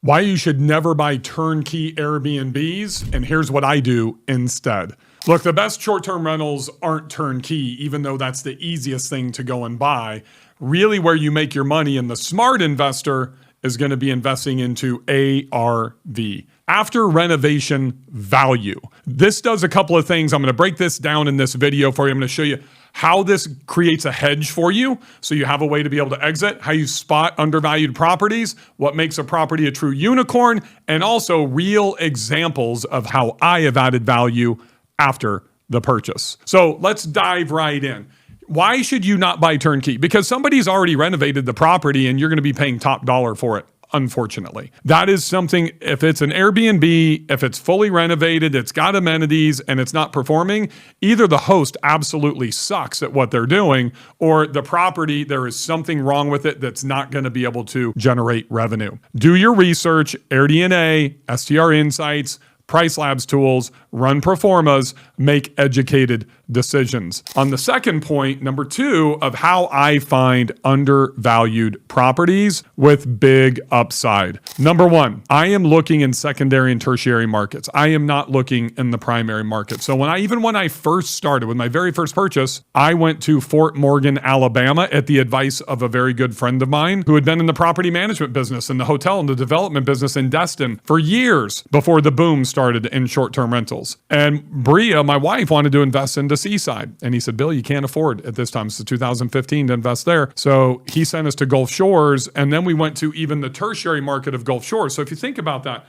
Why you should never buy turnkey Airbnbs, and here's what I do instead. Look, the best short-term rentals aren't turnkey, even though that's the easiest thing to go and buy. Really where you make your money, and the smart investor is going to be investing into ARV, after renovation value. This does a couple of things. I'm going to break this down in this video for you. I'm going to show you how this creates a hedge for you, so you have a way to be able to exit, how you spot undervalued properties, what makes a property a true unicorn, and also real examples of how I have added value after the purchase. So let's dive right in. Why should you not buy turnkey? Because somebody's already renovated the property and you're going to be paying top dollar for it. Unfortunately, that is something, if it's an Airbnb, if it's fully renovated, it's got amenities and it's not performing, either the host absolutely sucks at what they're doing, or the property, there is something wrong with it that's not going to be able to generate revenue. Do your research, AirDNA, STR Insights, Price Labs tools, run proformas, make educated decisions. On the second point, number 2, of how I find undervalued properties with big upside. Number 1, I am looking in secondary and tertiary markets. I am not looking in the primary market. So when I first started with my very first purchase, I went to Fort Morgan, Alabama at the advice of a very good friend of mine who had been in the property management business and the hotel and the development business in Destin for years before the boom started in short-term rentals. And Bria, my wife, wanted to invest into Seaside. And he said, Bill, you can't afford at this time, it's 2015, to invest there. So he sent us to Gulf Shores, and then we went to even the tertiary market of Gulf Shores. So if you think about that,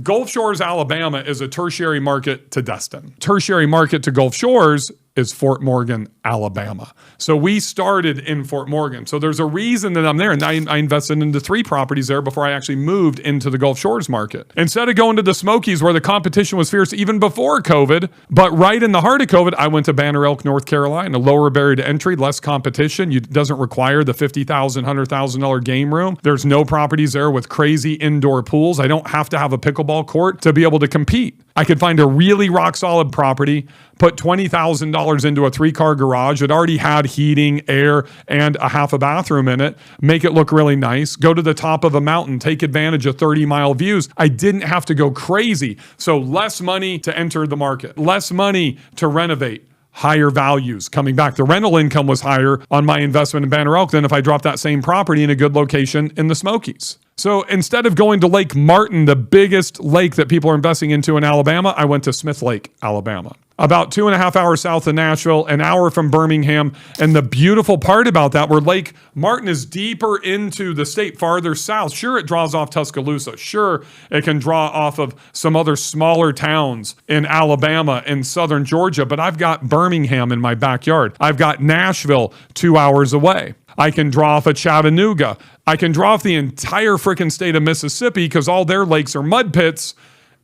Gulf Shores, Alabama is a tertiary market to Destin. Tertiary market to Gulf Shores is Fort Morgan, Alabama. So we started in Fort Morgan. So there's a reason that I'm there. And I invested into 3 properties there before I actually moved into the Gulf Shores market. Instead of going to the Smokies where the competition was fierce even before COVID, but right in the heart of COVID, I went to Banner Elk, North Carolina, lower barrier to entry, less competition. It doesn't require the $50,000, $100,000 game room. There's no properties there with crazy indoor pools. I don't have to have a pickleball court to be able to compete. I could find a really rock solid property, put $20,000 into a 3-car garage that already had heating, air, and a half a bathroom in it, make it look really nice, go to the top of a mountain, take advantage of 30-mile views. I didn't have to go crazy. So less money to enter the market, less money to renovate, higher values coming back. The rental income was higher on my investment in Banner Elk than if I dropped that same property in a good location in the Smokies. So instead of going to Lake Martin, the biggest lake that people are investing into in Alabama, I went to Smith Lake, Alabama. About 2.5 hours south of Nashville, an hour from Birmingham. And the beautiful part about that, where Lake Martin is deeper into the state, farther south. Sure, it draws off Tuscaloosa. Sure, it can draw off of some other smaller towns in Alabama and southern Georgia, but I've got Birmingham in my backyard. I've got Nashville 2 hours away. I can draw off of Chattanooga. I can draw off the entire freaking state of Mississippi because all their lakes are mud pits.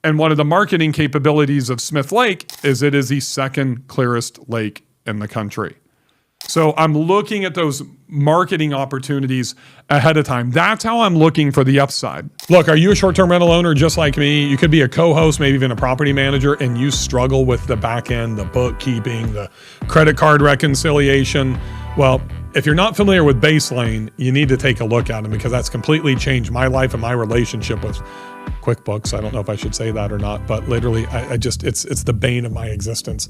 And one of the marketing capabilities of Smith Lake is it is the second clearest lake in the country. So I'm looking at those marketing opportunities ahead of time. That's how I'm looking for the upside. Look, are you a short-term rental owner just like me? You could be a co-host, maybe even a property manager, and you struggle with the back end, the bookkeeping, the credit card reconciliation. Well, if you're not familiar with Baselane, you need to take a look at them because that's completely changed my life and my relationship with QuickBooks. I don't know if I should say that or not, but literally, it's the bane of my existence.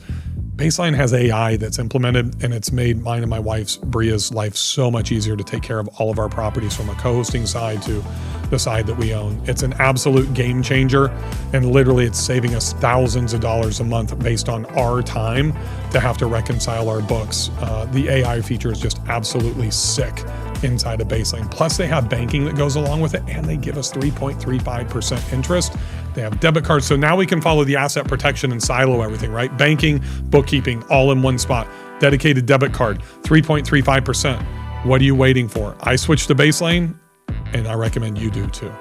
Baselane has AI that's implemented, and it's made mine and my wife's, Bria's, life so much easier to take care of all of our properties from a co-hosting side to the side that we own. It's an absolute game changer, and literally it's saving us thousands of dollars a month based on our time to have to reconcile our books. The AI feature is just absolutely sick inside of Baselane. Plus they have banking that goes along with it, and they give us 3.35% interest. They have debit cards. So now we can follow the asset protection and silo everything, right? Banking, bookkeeping, all in one spot. Dedicated debit card, 3.35%. What are you waiting for? I switched to Baselane, and I recommend you do too.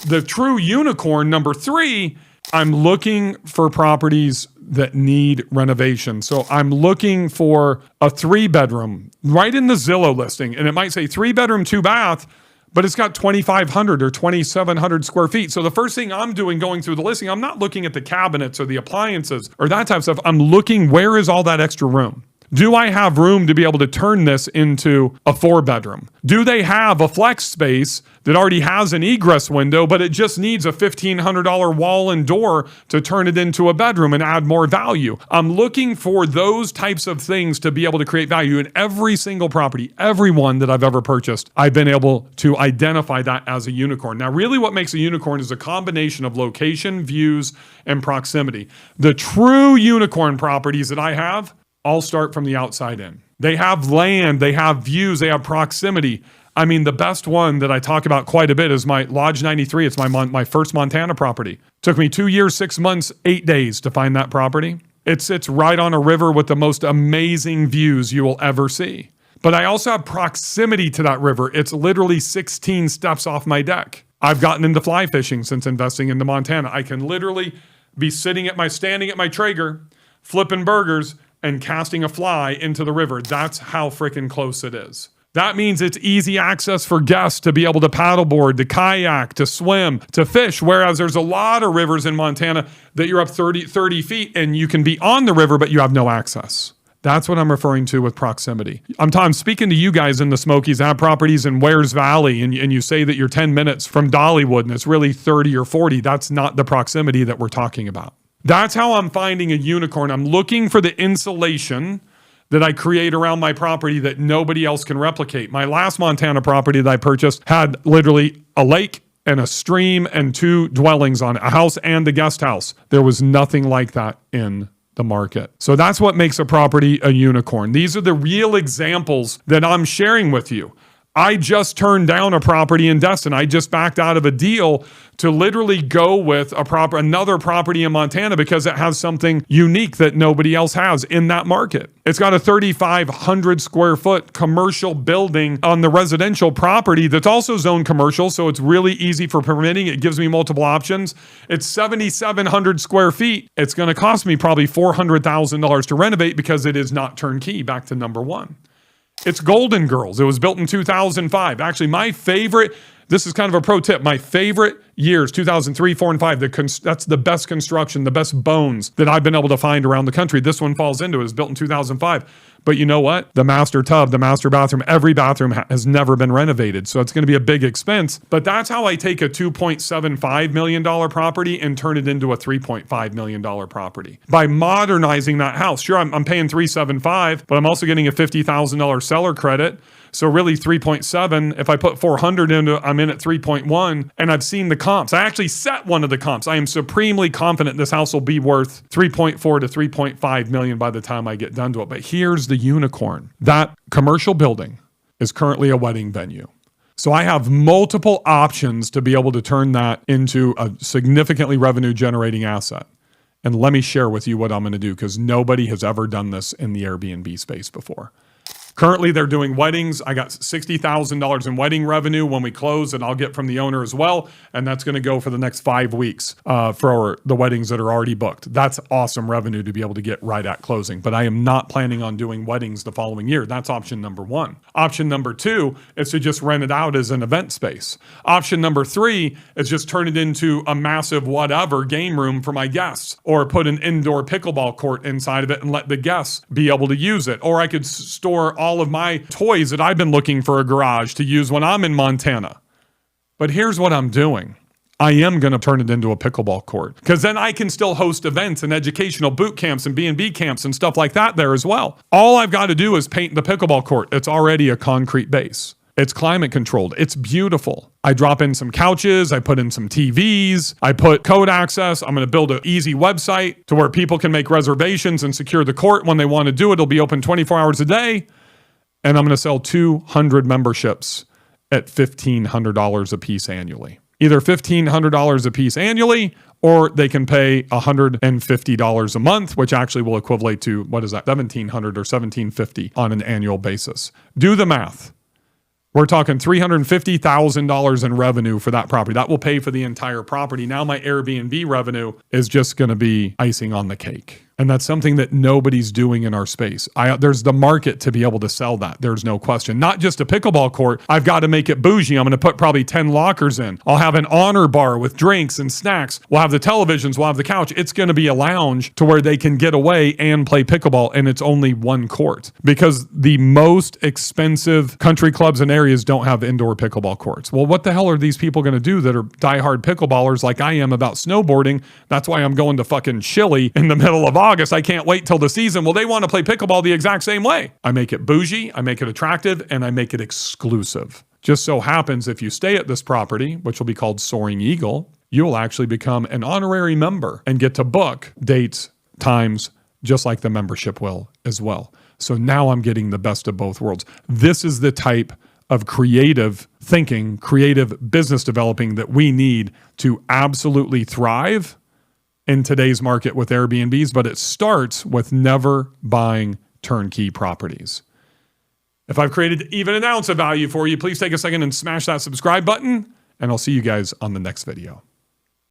The true unicorn, number 3, I'm looking for properties that need renovation. So I'm looking for a 3-bedroom right in the Zillow listing. And it might say 3-bedroom, 2-bath, but it's got 2,500 or 2,700 square feet. So the first thing I'm doing going through the listing, I'm not looking at the cabinets or the appliances or that type of stuff. I'm looking, where is all that extra room? Do I have room to be able to turn this into a 4-bedroom? Do they have a flex space that already has an egress window, but it just needs a $1,500 wall and door to turn it into a bedroom and add more value? I'm looking for those types of things to be able to create value in every single property, every one that I've ever purchased. I've been able to identify that as a unicorn. Now, really what makes a unicorn is a combination of location, views, and proximity. The true unicorn properties that I have all start from the outside in. They have land, they have views, they have proximity. I mean, the best one that I talk about quite a bit is my Lodge 93. It's my first Montana property. Took me 2 years, 6 months, 8 days to find that property. It sits right on a river with the most amazing views you will ever see. But I also have proximity to that river. It's literally 16 steps off my deck. I've gotten into fly fishing since investing into Montana. I can literally be standing at my Traeger, flipping burgers, and casting a fly into the river. That's how freaking close it is. That means it's easy access for guests to be able to paddleboard, to kayak, to swim, to fish, whereas there's a lot of rivers in Montana that you're up 30 feet and you can be on the river, but you have no access. That's what I'm referring to with proximity. I'm speaking to you guys in the Smokies that have properties in Wares Valley, and you say that you're 10 minutes from Dollywood, and it's really 30 or 40. That's not the proximity that we're talking about. That's how I'm finding a unicorn. I'm looking for the insulation that I create around my property that nobody else can replicate. My last Montana property that I purchased had literally a lake and a stream and 2 dwellings on it, a house and a guest house. There was nothing like that in the market. So that's what makes a property a unicorn. These are the real examples that I'm sharing with you. I just turned down a property in Destin. I just backed out of a deal to literally go with another property in Montana because it has something unique that nobody else has in that market. It's got a 3,500 square foot commercial building on the residential property that's also zoned commercial, so it's really easy for permitting. It gives me multiple options. It's 7,700 square feet. It's going to cost me probably $400,000 to renovate because it is not turnkey, back to number one. It's Golden Girls. It was built in 2005. Actually, my favorite, this is kind of a pro tip, my favorite years, 2003, 4, and 5, that's the best construction, the best bones that I've been able to find around the country. This one falls into it. It was built in 2005. But you know what? The master tub, the master bathroom, every bathroom has never been renovated. So it's going to be a big expense. But that's how I take a $2.75 million property and turn it into a $3.5 million property. By modernizing that house. Sure, I'm paying $375, but I'm also getting a $50,000 seller credit. So really 3.7, if I put 400 into it, I'm in at 3.1, and I've seen the comps. I actually set one of the comps. I am supremely confident this house will be worth 3.4 to 3.5 million by the time I get done to it. But here's the unicorn. That commercial building is currently a wedding venue. So I have multiple options to be able to turn that into a significantly revenue generating asset. And let me share with you what I'm going to do, because nobody has ever done this in the Airbnb space before. Currently, they're doing weddings. I got $60,000 in wedding revenue when we close, and I'll get from the owner as well. And that's going to go for the next 5 weeks for the weddings that are already booked. That's awesome revenue to be able to get right at closing. But I am not planning on doing weddings the following year. That's option number 1. Option number 2 is to just rent it out as an event space. Option number 3 is just turn it into a massive whatever game room for my guests, or put an indoor pickleball court inside of it and let the guests be able to use it. Or I could store all of my toys that I've been looking for a garage to use when I'm in Montana. But here's what I'm doing. I am going to turn it into a pickleball court, because then I can still host events and educational boot camps and B&B camps and stuff like that there as well. All I've got to do is paint the pickleball court. It's already a concrete base. It's climate controlled. It's beautiful. I drop in some couches. I put in some TVs. I put code access. I'm going to build an easy website to where people can make reservations and secure the court when they want to do it. It'll be open 24 hours a day. And I'm going to sell 200 memberships at $1,500 a piece annually. Either $1,500 a piece annually, or they can pay $150 a month, which actually will equivalent to, what is that, $1,700 or $1,750 on an annual basis. Do the math. We're talking $350,000 in revenue for that property. That will pay for the entire property. Now my Airbnb revenue is just going to be icing on the cake. And that's something that nobody's doing in our space. There's the market to be able to sell that. There's no question. Not just a pickleball court. I've got to make it bougie. I'm going to put probably 10 lockers in. I'll have an honor bar with drinks and snacks. We'll have the televisions. We'll have the couch. It's going to be a lounge to where they can get away and play pickleball. And it's only one court, because the most expensive country clubs and areas don't have indoor pickleball courts. Well, what the hell are these people going to do that are diehard pickleballers like I am about snowboarding? That's why I'm going to fucking Chile in the middle of August. I can't wait till the season. Well, they want to play pickleball the exact same way. I make it bougie, I make it attractive, and I make it exclusive. Just so happens if you stay at this property, which will be called Soaring Eagle, you will actually become an honorary member and get to book dates, times, just like the membership will as well. So now I'm getting the best of both worlds. This is the type of creative thinking, creative business developing that we need to absolutely thrive in today's market with Airbnbs, but it starts with never buying turnkey properties. If I've created even an ounce of value for you, please take a second and smash that subscribe button, and I'll see you guys on the next video.